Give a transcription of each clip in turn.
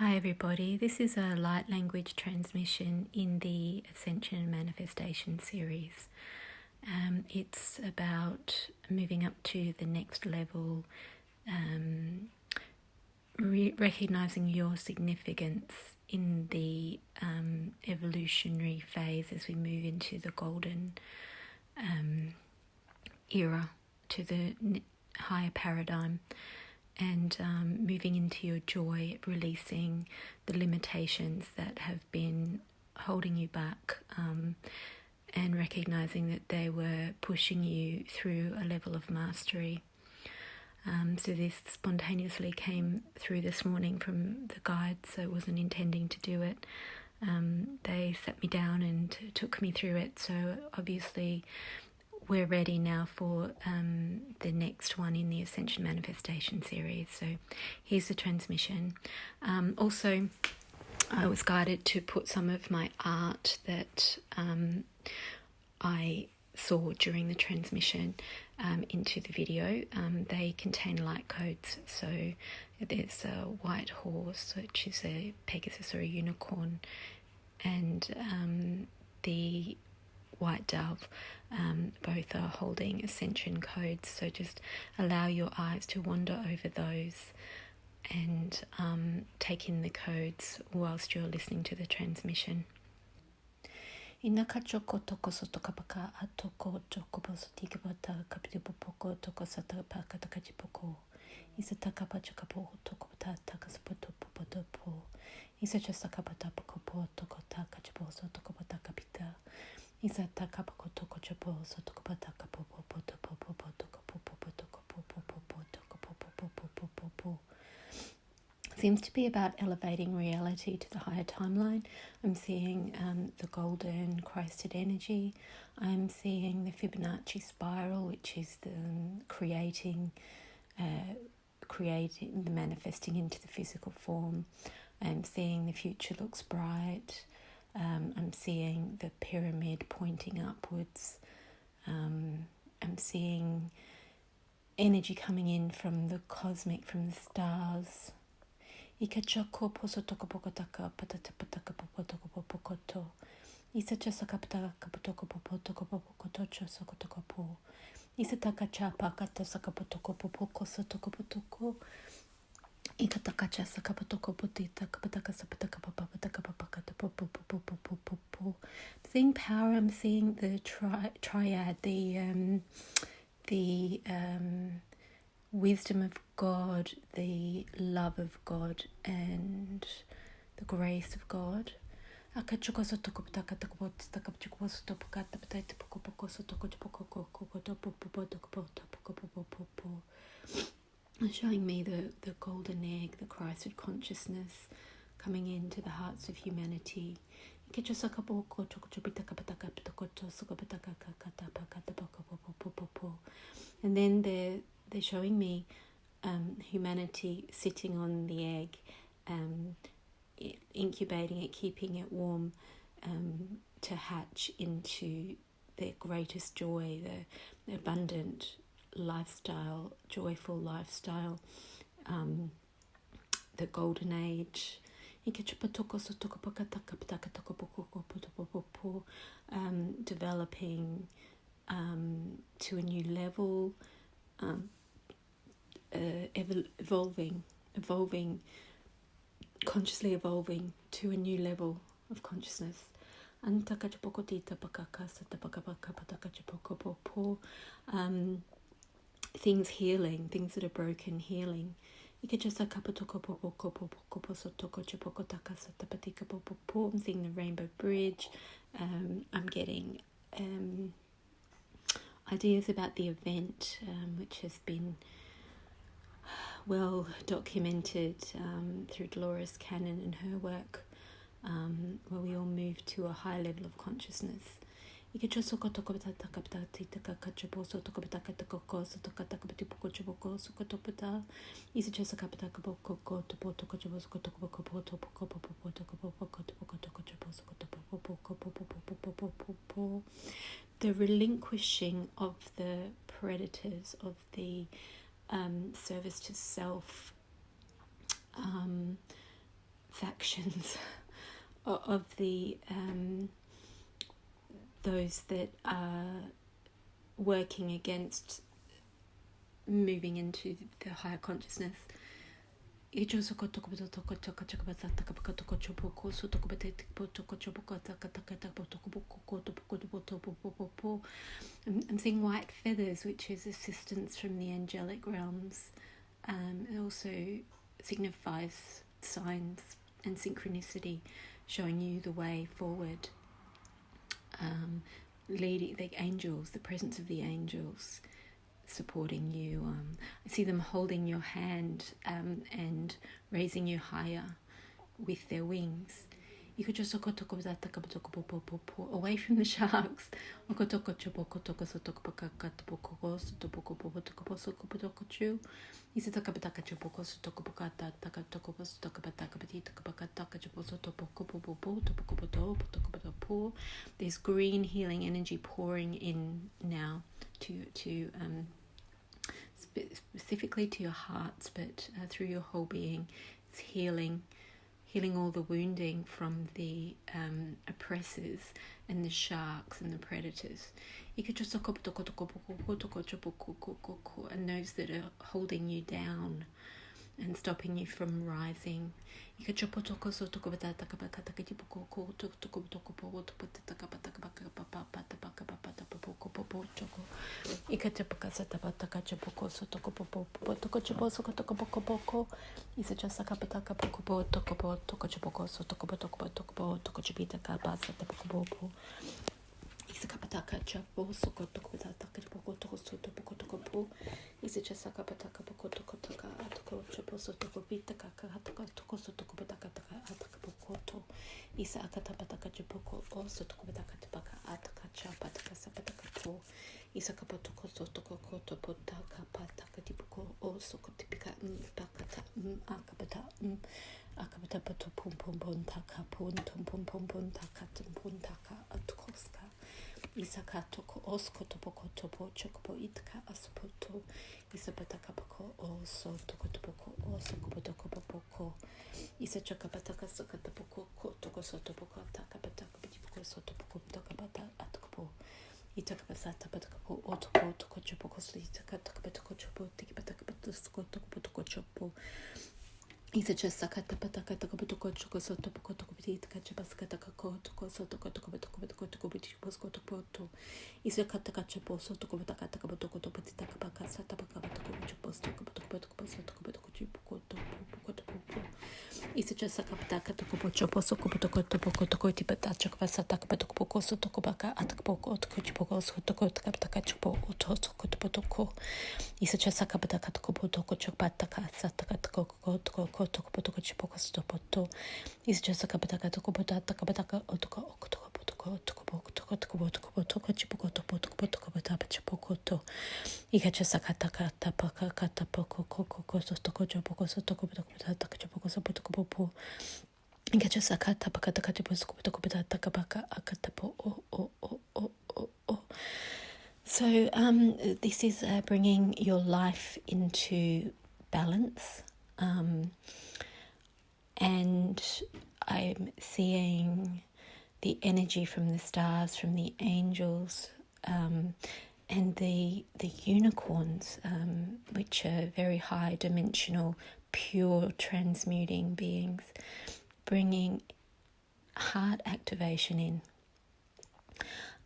Hi everybody, this is a light language transmission in the Ascension Manifestation Series. It's about moving up to the next level, recognizing your significance in the evolutionary phase as we move into the golden era, to the higher paradigm. And moving into your joy, releasing the limitations that have been holding you back, and recognizing that they were pushing you through a level of mastery. So this spontaneously came through this morning from the guides, so I wasn't intending to do it. They sat me down and took me through it, so obviously we're ready now for the next one in the Ascension Manifestation Series. So here's the transmission. Also, I was guided to put some of my art that I saw during the transmission into the video. They contain light codes. So there's a white horse, which is a Pegasus or a unicorn, and the white dove. Both are holding ascension codes, so just allow your eyes to wander over those and take in the codes whilst you're listening to the transmission. Inaka choko toko sotokapaka atoko toko bosotikabata kapitipoko toko satapaka takachipoko. Isatakapa chakapo toko takasapoto popotopo. Isachasakapata pokopo toko takachiposo toko patakapita. Seems to be about elevating reality to the higher timeline. I'm seeing the golden Christed energy. I'm seeing the Fibonacci spiral, which is the creating, the manifesting into the physical form. I'm seeing the future looks bright. I'm seeing the pyramid pointing upwards. I'm seeing energy coming in from the cosmic, from the stars. Ikachako posotoko pokotaka patatapataka popotoko popokoto. Isachasakapata kapotoko popotoko popokotocho sokotoko po. Isataka chapa kata sakapotoko popoko sotoko potoko. Ikatakacha sakapotoko potita kapataka sapataka papataka papakata popo. Seeing power, I'm seeing the triad, the wisdom of God, the love of God, and the grace of God. I'm showing me the golden egg, the Christed consciousness coming into the hearts of humanity. And then they're showing me humanity sitting on the egg, incubating it, keeping it warm, to hatch into their greatest joy, the abundant lifestyle, joyful lifestyle, the golden age. Developing to a new level, evolving, consciously evolving to a new level of consciousness. Things healing, things that are broken, healing. I'm seeing the rainbow bridge. I'm getting ideas about the event, which has been well documented through Dolores Cannon and her work, where we all move to a high level of consciousness. The relinquishing of the predators, of the service to self, actions of the those that are working against moving into the higher consciousness. I'm seeing white feathers, which is assistance from the angelic realms. It also signifies signs and synchronicity, showing you the way forward. Leading the angels, the presence of the angels supporting you. I see them holding your hand and raising you higher with their wings. Away from the sharks. There's green healing energy pouring in now to specifically to your hearts, but through your whole being. It's healing all the wounding from the oppressors and the sharks and the predators. And those that are holding you down and stopping you from rising. Isakapataka chapo sokotokopataka chapoko sotopokotokopo isachasakapataka pokotokotaka atoko chapo sotokopitaka kataka toko sotokopataka atakapokoto isakatapataka chapoko o sotokopataka tapaka ataka chapataka sapataka po isakapatoko sotokokoto potaka pataka tipoko o sokotipika pakata akapata akapata pato pom pom pom taka pom pom pom pom taka pom taka atkoska Isakatoko oskotopoko topo chokopo itka aspoto isapatakapoko oso tokotopoko osokopotokopoko isachakapataka sakatapoko toko sotopoko takapataka pitipoko sotopoko takapata atkopo itakapasata patakapo otopo toko chopoko itakapatako chopo tikipatakapato skotopoko chopo Isa sakata pataka tokopotoko choko sotopoko tokopiti kachapasakata kako toko sotoko tokopotoko tokopiti poskotopoto Isa kataka chapo sotokopotaka takapotoko topoti takapaka satapaka tokopotoko tokopotoko sotokopotoko chipokoto pokotopo Isa sakapataka tokopochopo sokopotoko topoko tokotipata chakapasataka patokopoko sotokopaka atakapoko tokochipoko sotokotaka chapo otokotopotoko Isa sakapataka tokopotoko chapataka sataka tokoko tokopotoko chipoko stopoto is just a kapataka tokopotaka kapataka otoko okotoko tokopotoko chipoko tokopotoko chipokoto ikachasakataka tapaka katapoko koko sotoko chipoko sotoko potoko chipoko sotoko ikachasakata pakataka chipoko potoko akatapo o So this is bringing your life into balance. And I'm seeing the energy from the stars, from the angels, and the unicorns, which are very high dimensional, pure transmuting beings, bringing heart activation in,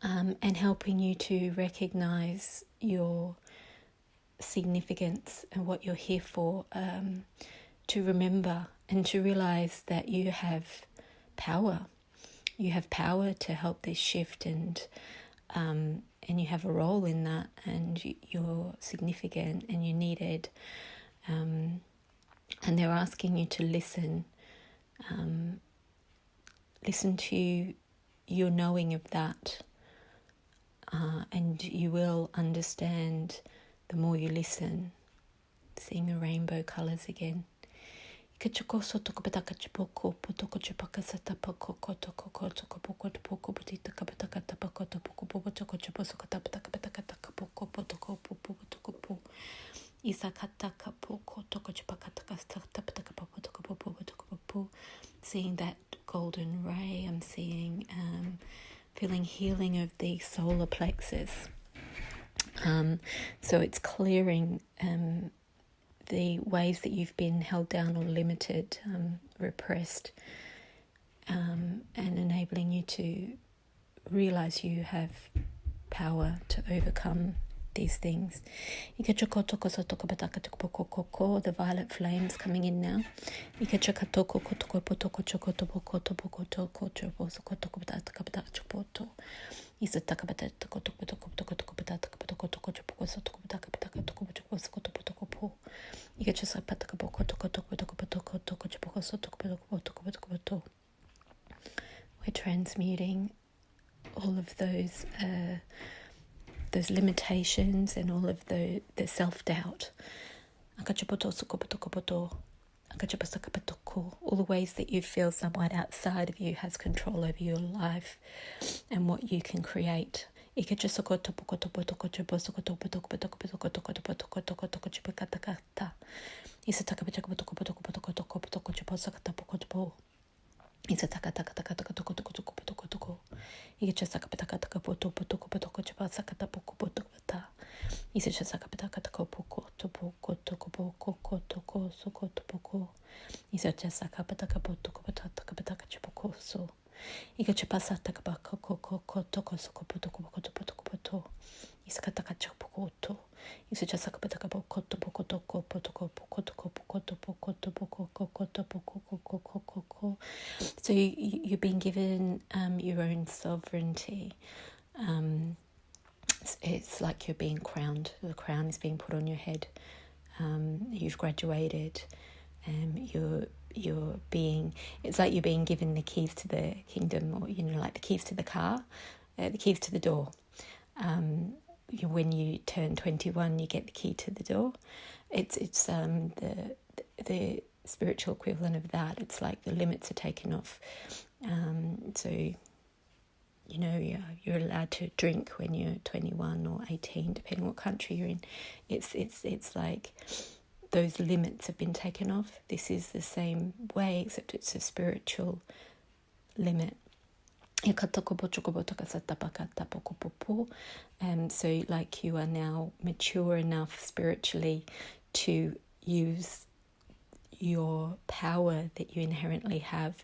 and helping you to recognize your significance and what you're here for, to remember and to realize that you have power. You have power to help this shift, and you have a role in that, and you're significant and you're needed. And they're asking you to listen to your knowing of that, and you will understand the more you listen. Seeing the rainbow colours again. seeing that golden ray. I'm seeing, feeling healing of the solar plexus. So it's clearing the ways that you've been held down or limited, repressed, and enabling you to realize you have power to overcome these things. The violet flames coming in now. We're transmuting all of those limitations and all of the self-doubt. All the ways that you feel someone outside of you has control over your life and what you can create. So you've been given your own sovereignty. It's like you're being crowned. The crown is being put on your head. You've graduated. You're being. It's like you're being given the keys to the kingdom, or like the keys to the car, the keys to the door. When you turn 21, you get the key to the door. It's the spiritual equivalent of that. It's like the limits are taken off. So you're allowed to drink when you're 21 or 18, depending what country you're in. It's like those limits have been taken off. This is the same way, except it's a spiritual limit. So like you are now mature enough spiritually to use your power that you inherently have,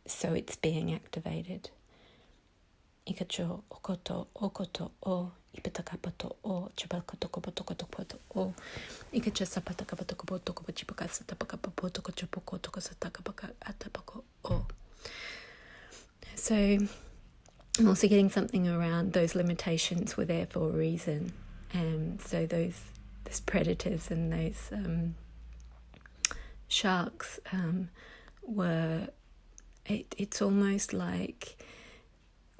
so it's being activated. So I'm also getting something around those limitations were there for a reason. So those predators and those sharks were, it's almost like,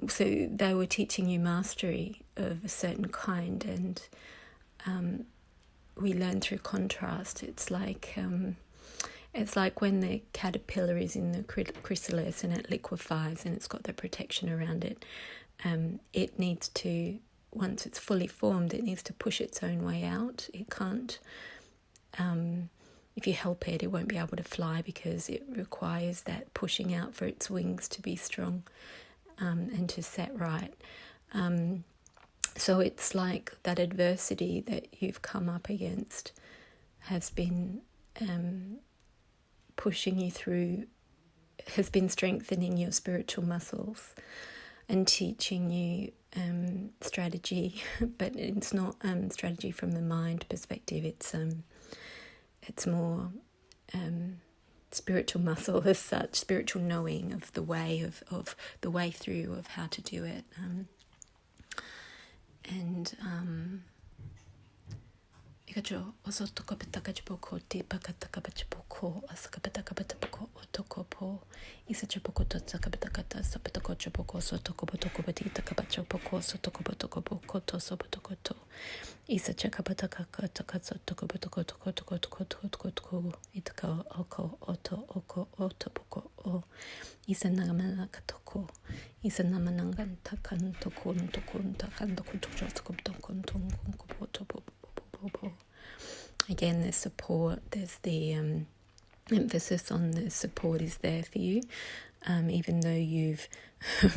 so they were teaching you mastery of a certain kind, and we learn through contrast. It's like when the caterpillar is in the chrysalis and it liquefies and it's got the protection around it. It needs to, once it's fully formed, it needs to push its own way out. It can't, if you help it, it won't be able to fly, because it requires that pushing out for its wings to be strong and to set right. So it's like that adversity that you've come up against has been pushing you through, has been strengthening your spiritual muscles and teaching you strategy, but it's not strategy from the mind perspective. It's more spiritual muscle as such, spiritual knowing of the way of the way through of how to do it. Again, there's support, there's the emphasis on the support is there for you, even though you've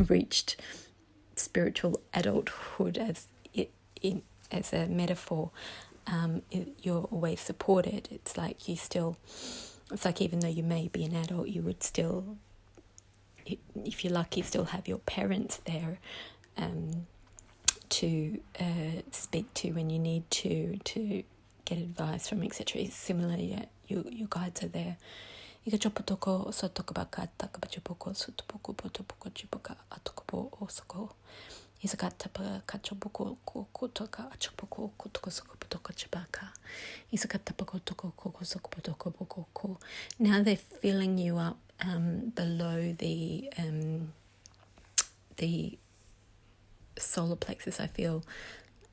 reached spiritual adulthood as a metaphor. You're always supported. It's like even though you may be an adult, you would still, if you're lucky, still have your parents there to speak to when you need to get advice from, etc. Similarly, your guides are there. Ikachopotoko sotokobaka takabachopoko sotopoko potopoko chipoka atokopo osoko. Isakatapa kachopoko kotoka achopoko kotoko sokopotoko chipaka. Isakatapoko toko koko sokopotoko boko. Now they're filling you up below the solar plexus. I feel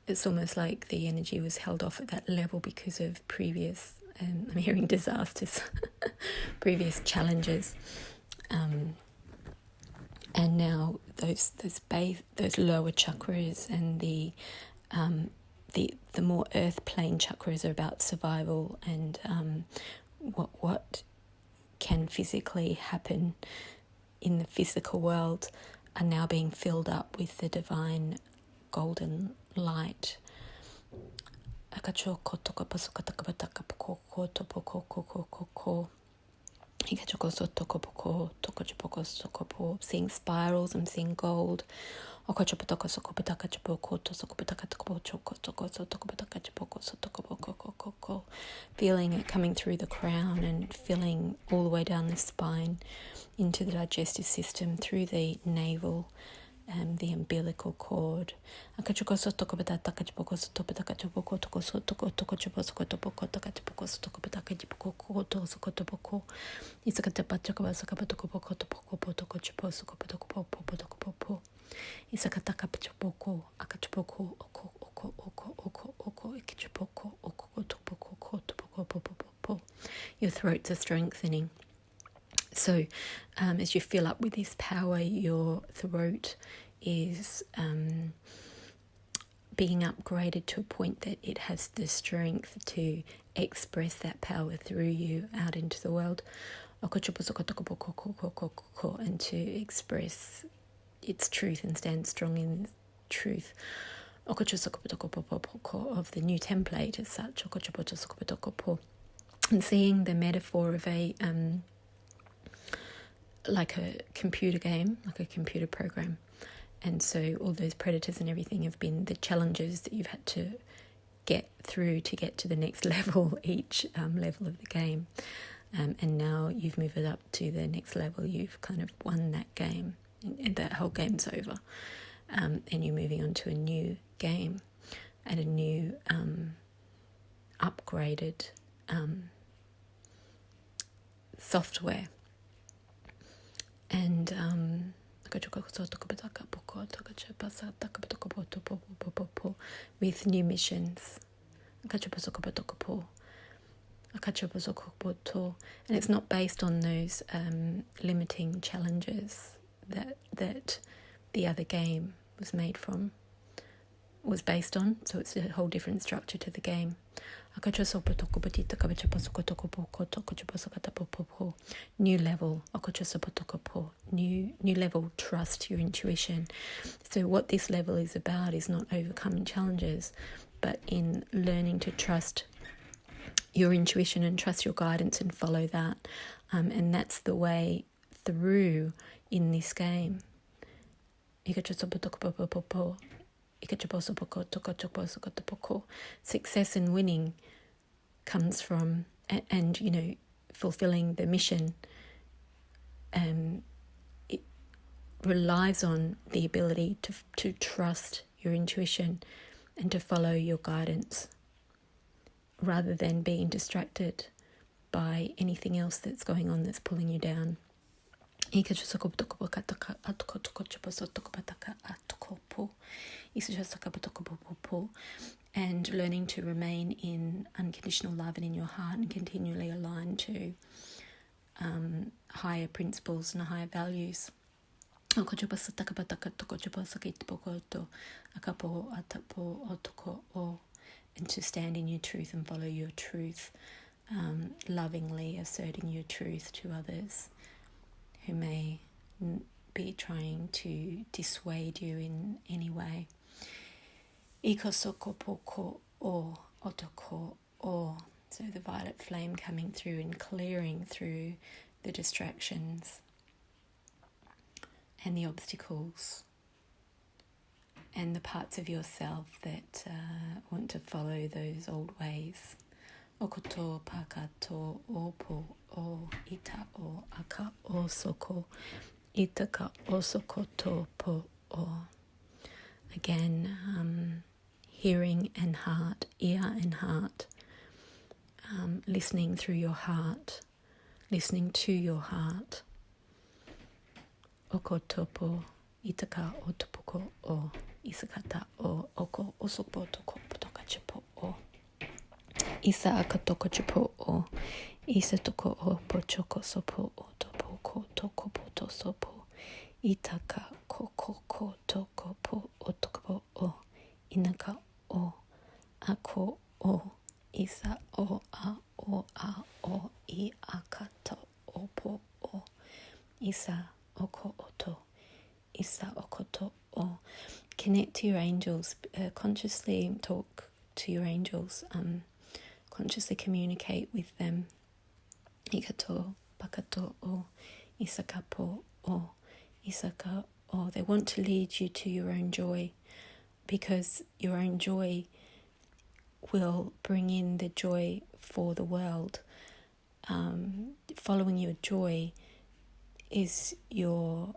it's almost like the energy was held off at that level because of previous, I'm hearing disasters, previous challenges, and now those lower chakras and the more earth plane chakras are about survival and what can physically happen in the physical world are now being filled up with the divine golden light. Seeing spirals, I'm seeing gold. Feeling it coming through the crown and filling all the way down the spine into the digestive system, through the navel, the umbilical cord. Your throats are strengthening. So as you fill up with this power, your throat is being upgraded to a point that it has the strength to express that power through you out into the world, and to express its truth and stand strong in the truth of the new template as such. And seeing the metaphor of like a computer game, like a computer program. And so all those predators and everything have been the challenges that you've had to get through to get to the next level, each level of the game. And now you've moved it up to the next level. You've kind of won that game, and that whole game's over. And you're moving on to a new game and a new upgraded software. And with new missions. And it's not based on those limiting challenges that the other game was based on. So it's a whole different structure to the game. New level, new level, trust your intuition. So what this level is about is not overcoming challenges, but in learning to trust your intuition and trust your guidance and follow that. And that's the way through in this game. Success and winning comes from, and fulfilling the mission. It relies on the ability to trust your intuition and to follow your guidance, rather than being distracted by anything else that's going on that's pulling you down. And learning to remain in unconditional love and in your heart, and continually aligned to higher principles and higher values. And to stand in your truth and follow your truth, lovingly asserting your truth to others who may be trying to dissuade you in any way. Iko soko poko o otoko o. So the violet flame coming through and clearing through the distractions and the obstacles and the parts of yourself that want to follow those old ways. Okoto pakato opo o ita o aka o soko itaka o sokoto po o. Again, hearing and heart, ear and heart, listening through your heart, listening to your heart. Oko topo itaka o topoko o isakata o oko osopo toko potokachipo o isa akatoko chipo o isa toko o pochoko sopo o topoko toko poto sopo itaka koko ko toko po o toko o inaka o ako o isa o a o I akata o po o isa oko oto isa okoto o. Connect to your angels, consciously talk to your angels, consciously communicate with them. Ikato pakato o isakapo o isaka o. They want to lead you to your own joy, because your own joy will bring in the joy for the world. Following your joy is your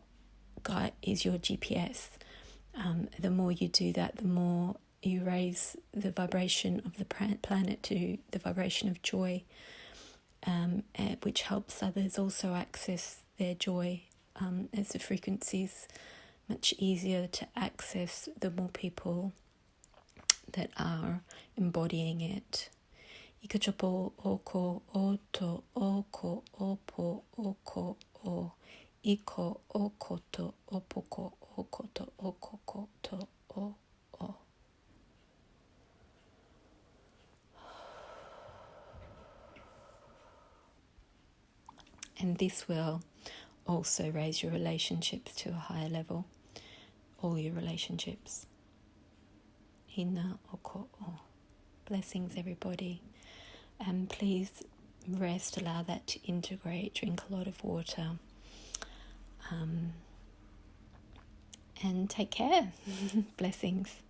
guide, is your GPS. The more you do that, the more you raise the vibration of the planet to the vibration of joy, which helps others also access their joy. As the frequency is much easier to access, the more people that are embodying it. Ikachopo oko oto oko opo oko o iko okoto opoko okoto okokoto o. And this will also raise your relationships to a higher level. All your relationships. Hina oko o. Blessings, everybody. And please rest, allow that to integrate, drink a lot of water. And take care. Blessings.